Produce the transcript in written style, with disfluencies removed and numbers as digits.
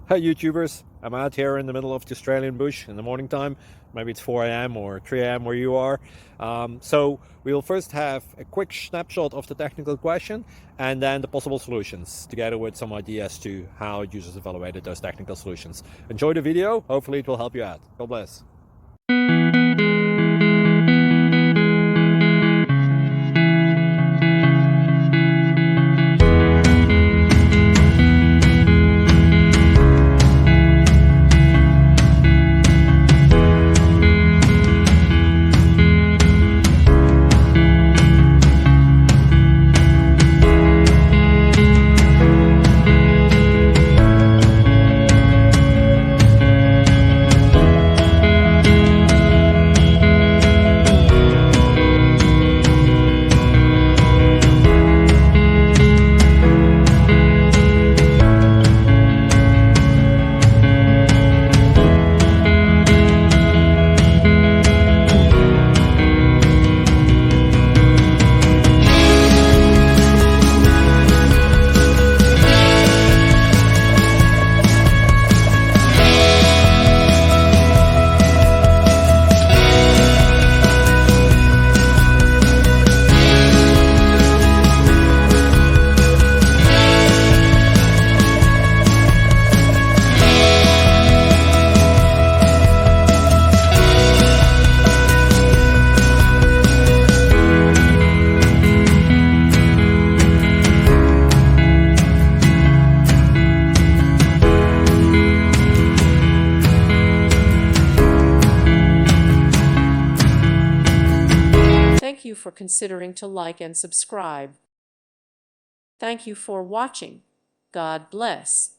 Hi YouTubers, I'm out here in the middle of the Australian bush in the morning time. Maybe it's 4 a.m. or 3 a.m. where you are. So we will first have a quick snapshot of the technical question and then the possible solutions, together with some ideas to how users evaluated those technical solutions. Enjoy the video, hopefully it will help you out. God bless. Thank you for considering to like and subscribe. Thank you for watching. God bless.